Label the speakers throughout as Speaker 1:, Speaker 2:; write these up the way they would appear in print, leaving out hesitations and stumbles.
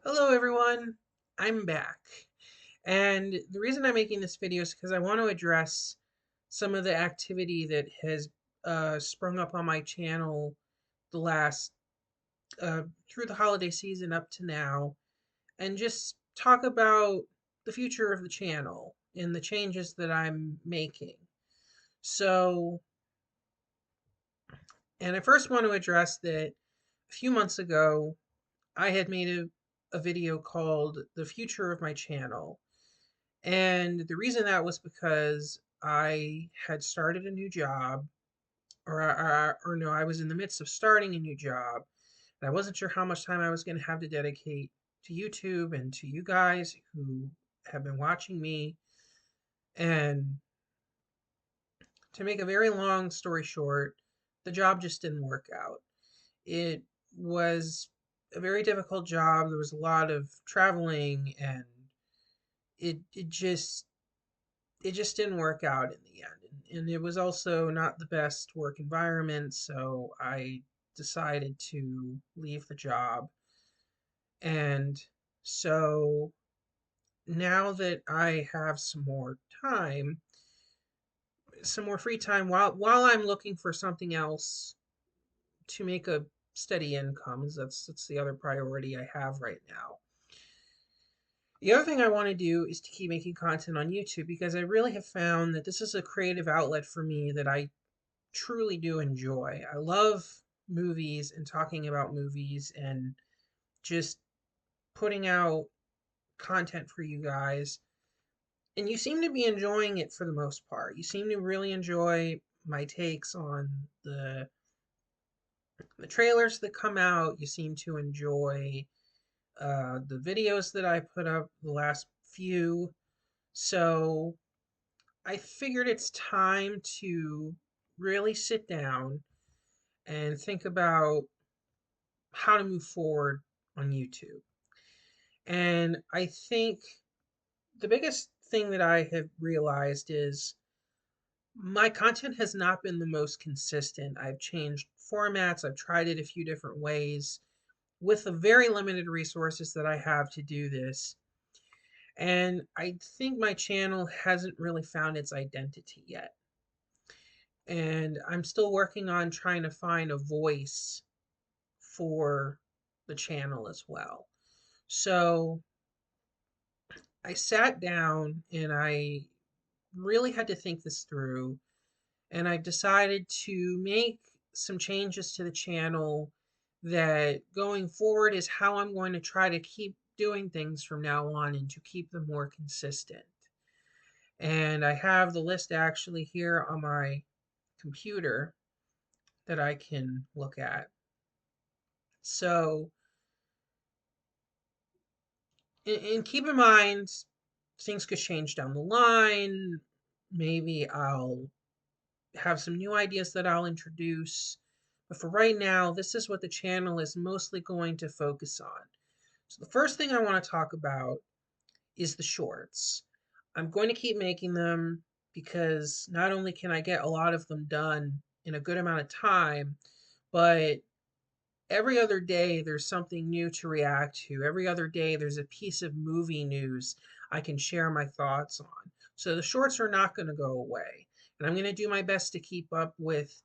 Speaker 1: Hello everyone, I'm back. And the reason I'm making this video is because I want to address some of the activity that has sprung up on my channel the last, through the holiday season up to now, and just talk about the future of the channel and the changes that I'm making. So, and I first want to address that a few months ago, I had made a video called The Future of My Channel. And the reason that was because I had started a new job, or no, I was in the midst of starting a new job, and I wasn't sure how much time I was going to have to dedicate to YouTube and to you guys who have been watching me. And to make a very long story short, the job just didn't work out. It was a very difficult job. There was a lot of traveling, and it just didn't work out in the end. And it was also not the best work environment, so I decided to leave the job. And so now that I have some more time, some more free time while I'm looking for something else to make a steady income, as that's the other priority I have right now. The other thing I want to do is to keep making content on YouTube because I really have found that this is a creative outlet for me that I truly do enjoy. I love movies and talking about movies and just putting out content for you guys. And you seem to be enjoying it for the most part. You seem to really enjoy my takes on the trailers that come out. You seem to enjoy the videos that I put up the last few. So I figured it's time to really sit down and think about how to move forward on YouTube. And I think the biggest thing that I have realized is my content has not been the most consistent. I've changed formats, I've tried it a few different ways with the very limited resources that I have to do this. And I think my channel hasn't really found its identity yet. And I'm still working on trying to find a voice for the channel as well. So I sat down and I really had to think this through. And I decided to make some changes to the channel that going forward is how I'm going to try to keep doing things from now on and to keep them more consistent. And I have the list actually here on my computer that I can look at. So, and keep in mind, things could change down the line. Maybe I'll have some new ideas that I'll introduce. But for right now, this is what the channel is mostly going to focus on. So the first thing I want to talk about is the shorts. I'm going to keep making them because not only can I get a lot of them done in a good amount of time, but every other day there's something new to react to. Every other day there's a piece of movie news I can share my thoughts on. So the shorts are not going to go away. And I'm going to do my best to keep up with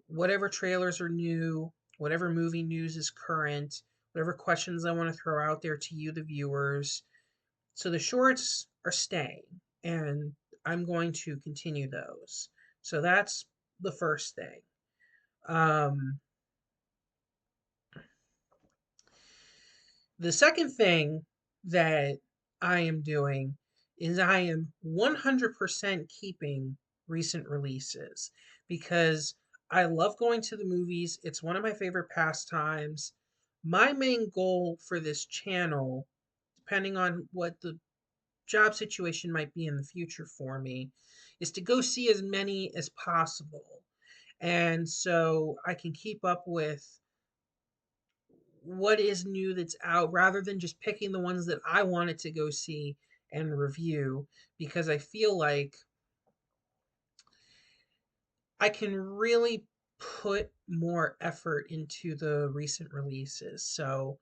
Speaker 1: whatever trailers are new, whatever movie news is current, whatever questions I want to throw out there to you, the viewers. So the shorts are staying, and I'm going to continue those. So that's the first thing. Um, the second thing that I am doing is I am 100% keeping recent releases because I love going to the movies. It's one of my favorite pastimes. My main goal for this channel, depending on what the job situation might be in the future for me, is to go see as many as possible. And so I can keep up with what is new that's out rather than just picking the ones that I wanted to go see and review because I feel like I can really put more effort into the recent releases. So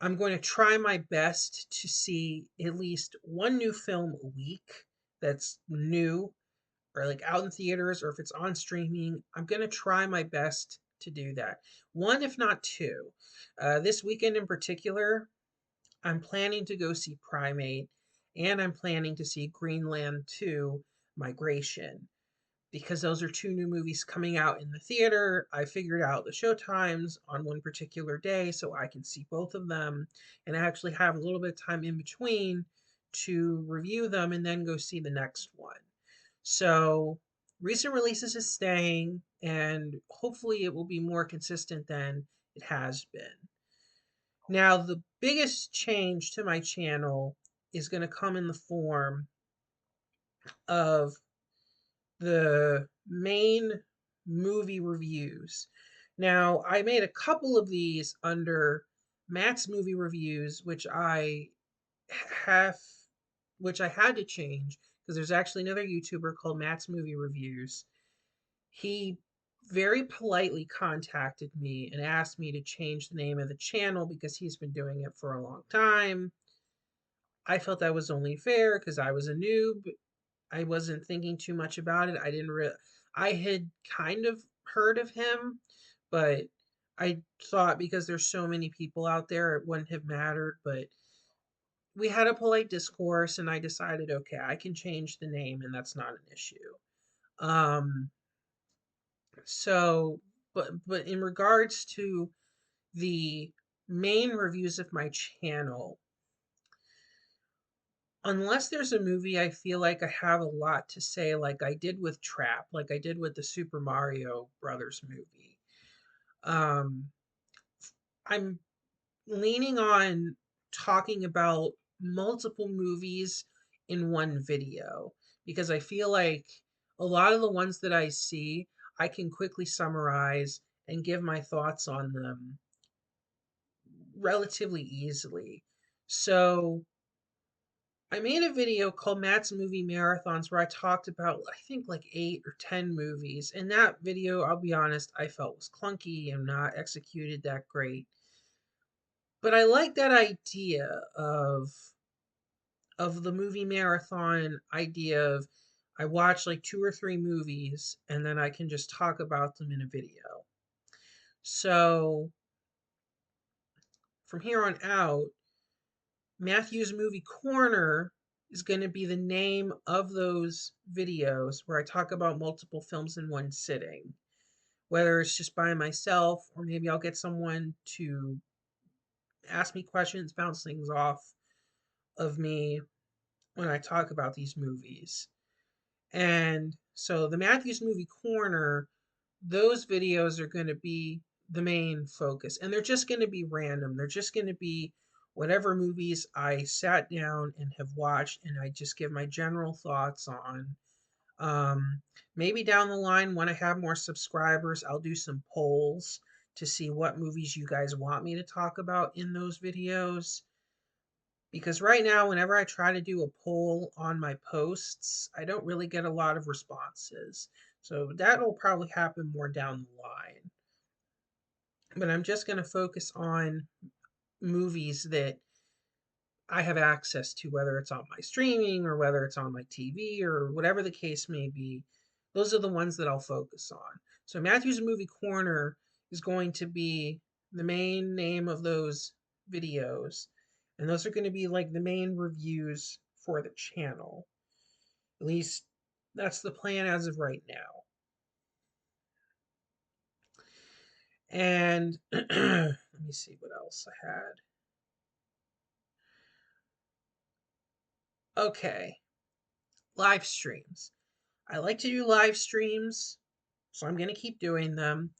Speaker 1: I'm going to try my best to see at least one new film a week that's new or like out in theaters, or if it's on streaming. I'm going to try my best to do that. One, if not two. This weekend in particular, I'm planning to go see Primate, and I'm planning to see Greenland 2 Migration, because those are two new movies coming out in the theater. I figured out the show times on one particular day so I can see both of them, and I actually have a little bit of time in between to review them and then go see the next one. So, recent releases is staying, and hopefully it will be more consistent than it has been. Now, the biggest change to my channel is going to come in the form of the main movie reviews. Now, I made a couple of these under Matt's movie reviews, have which I had to change because there's actually another YouTuber called Matt's Movie Reviews. He very politely contacted me and asked me to change the name of the channel because he's been doing it for a long time. I felt that was only fair because I was a noob. I wasn't thinking too much about it. I had kind of heard of him, but I thought because there's so many people out there, it wouldn't have mattered. But we had a polite discourse, and I decided, okay, I can change the name, and that's not an issue. Um, so, but in regards to the main reviews of my channel, unless there's a movie I feel like I have a lot to say, like I did with Trap, like I did with the Super Mario Brothers movie, um, I'm leaning on talking about multiple movies in one video because I feel like a lot of the ones that I see, I can quickly summarize and give my thoughts on them relatively easily. So I made a video called Matt's Movie Marathons where I talked about, I think, like 8 or 10 movies. And that video, I'll be honest, I felt was clunky and not executed that great. But I like that idea of the movie marathon idea of I watch like 2 or 3 movies and then I can just talk about them in a video. So from here on out, Matthew's Movie Corner is going to be the name of those videos where I talk about multiple films in one sitting, whether it's just by myself or maybe I'll get someone to ask me questions, bounce things off of me when I talk about these movies. And so the Matthews Movie Corner, those videos are going to be the main focus. And they're just going to be random. They're just going to be whatever movies I sat down and have watched, and I just give my general thoughts on. Um, Maybe down the line, when I have more subscribers, I'll do some polls to see what movies you guys want me to talk about in those videos. Because right now, whenever I try to do a poll on my posts, I don't really get a lot of responses. So that will probably happen more down the line. But I'm just going to focus on movies that I have access to, whether it's on my streaming or whether it's on my TV or whatever the case may be. Those are the ones that I'll focus on. So Matthew's Movie Corner is going to be the main name of those videos. And those are going to be like the main reviews for the channel. At least that's the plan as of right now. And let me see what else I had. Okay, live streams. I like to do live streams, so I'm going to keep doing them.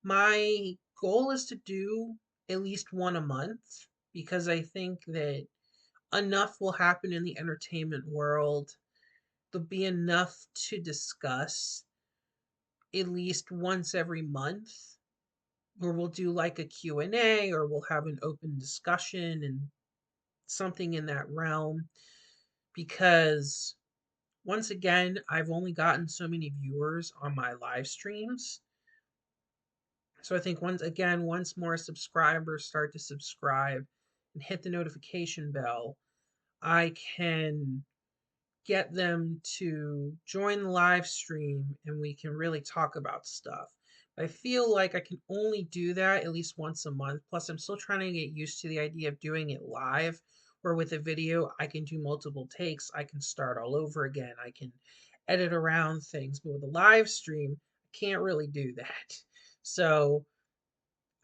Speaker 1: My goal is to do at least one a month because I think that enough will happen in the entertainment world. There'll be enough to discuss at least once every month where we'll do like a Q&A or we'll have an open discussion and something in that realm, because once again, I've only gotten so many viewers on my live streams. So I think once more subscribers start to subscribe, and hit the notification bell, I can get them to join the live stream and we can really talk about stuff. I feel like I can only do that at least once a month. Plus, I'm still trying to get used to the idea of doing it live, where with a video, I can do multiple takes. I can start all over again. I can edit around things. But with a live stream, I can't really do that. So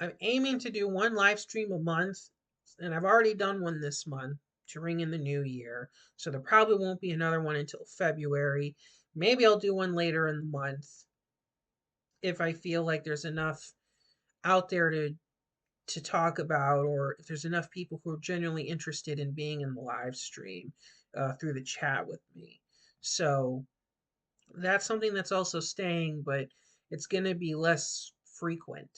Speaker 1: I'm aiming to do one live stream a month, and I've already done one this month to ring in the new year. So there probably won't be another one until February. Maybe I'll do one later in the month if I feel like there's enough out there to talk about, or if there's enough people who are genuinely interested in being in the live stream through the chat with me. So that's something that's also staying, but it's going to be less frequent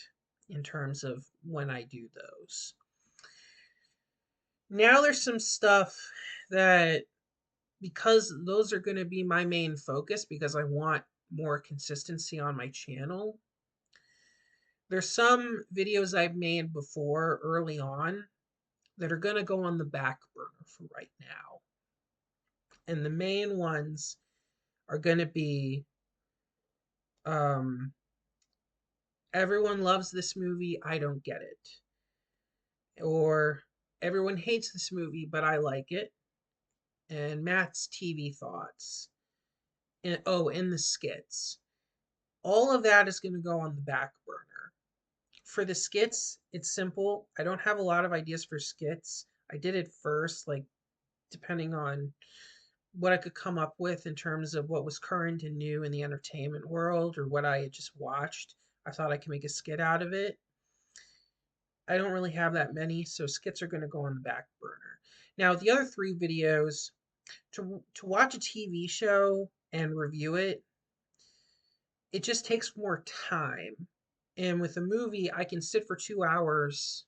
Speaker 1: in terms of when I do those. Now there's some stuff that, because those are going to be my main focus because I want more consistency on my channel. There's some videos I've made before early on that are going to go on the back burner for right now. And the main ones are going to be um, everyone loves this movie, I don't get it. Or everyone hates this movie, but I like it. And Matt's TV thoughts. And the skits. All of that is going to go on the back burner. For the skits, it's simple. I don't have a lot of ideas for skits. I did it first, like, depending on what I could come up with in terms of what was current and new in the entertainment world or what I had just watched. I thought I could make a skit out of it. I don't really have that many, so skits are going to go on the back burner. Now, the other three videos, to watch a TV show and review it, it just takes more time. And with a movie, I can sit for 2 hours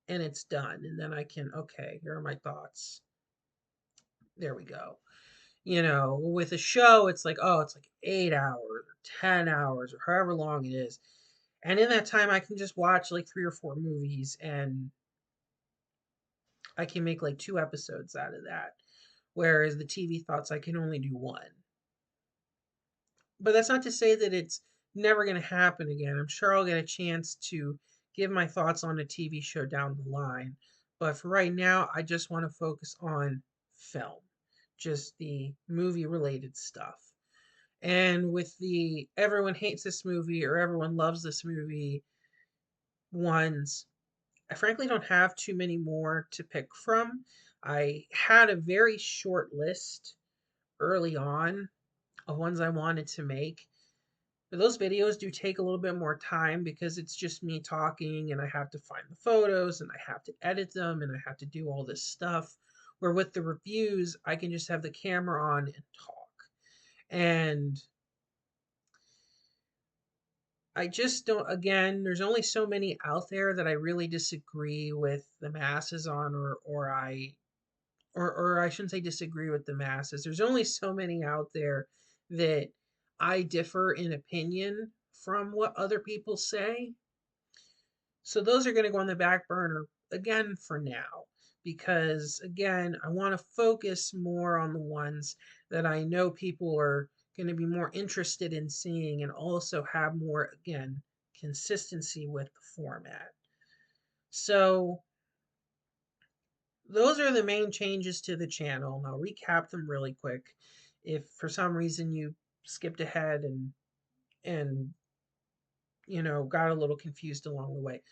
Speaker 1: and it's done. And then I can, okay, here are my thoughts. There we go. With a show, it's like, oh, it's like 8 hours or 10 hours or however long it is. And in that time, I can just watch like 3 or 4 movies and I can make like 2 episodes out of that. Whereas the TV thoughts, I can only do one. But that's not to say that it's never going to happen again. I'm sure I'll get a chance to give my thoughts on a TV show down the line. But for right now, I just want to focus on film, just the movie related stuff. And with the everyone hates this movie or everyone loves this movie ones, I frankly don't have too many more to pick from. I had a very short list early on of ones I wanted to make. But those videos do take a little bit more time because it's just me talking and I have to find the photos and I have to edit them and I have to do all this stuff. Where with the reviews, I can just have the camera on and talk. And I just don't, again, there's only so many out there that I really disagree with the masses on, or I shouldn't say disagree with the masses. There's only so many out there that I differ in opinion from what other people say. So those are going to go on the back burner again for now because again, I want to focus more on the ones that I know people are going to be more interested in seeing and also have more, again, consistency with the format. So those are the main changes to the channel, and I'll recap them really quick. If for some reason you skipped ahead and got a little confused along the way.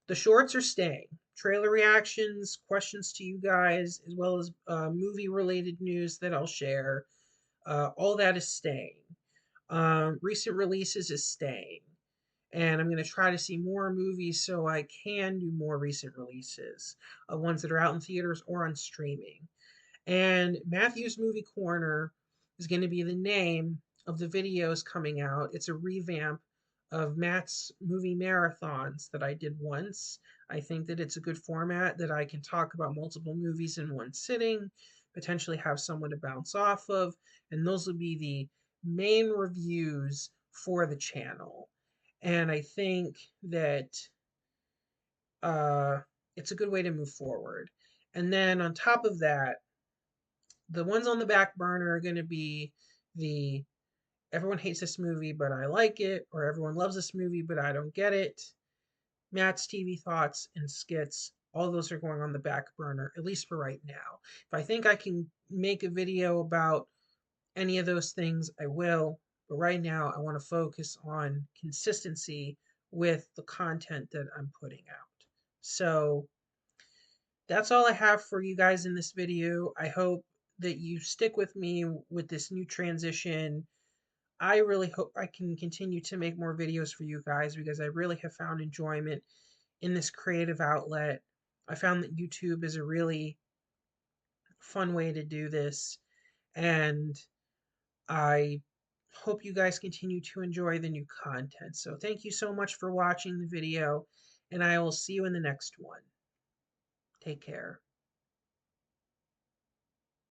Speaker 1: The shorts are staying. Trailer reactions, questions to you guys, as well as movie related news that I'll share. All that is staying. Recent releases is staying. And I'm going to try to see more movies so I can do more recent releases of ones that are out in theaters or on streaming. And Matthew's Movie Corner is going to be the name of the videos coming out. It's a revamp of Matt's movie marathons that I did once. I think that it's a good format that I can talk about multiple movies in one sitting, potentially have someone to bounce off of, and those will be the main reviews for the channel. And I think that uh, it's a good way to move forward. And then on top of that, the ones on the back burner are going to be the everyone hates this movie, but I like it, or everyone loves this movie, but I don't get it. Matt's TV thoughts and skits, all those are going on the back burner, at least for right now. If I think I can make a video about any of those things, I will. But right now, I want to focus on consistency with the content that I'm putting out. So that's all I have for you guys in this video. I hope that you stick with me with this new transition. I really hope I can continue to make more videos for you guys because I really have found enjoyment in this creative outlet. I found that YouTube is a really fun way to do this, and I hope you guys continue to enjoy the new content. So thank you so much for watching the video, and I will see you in the next one. Take care.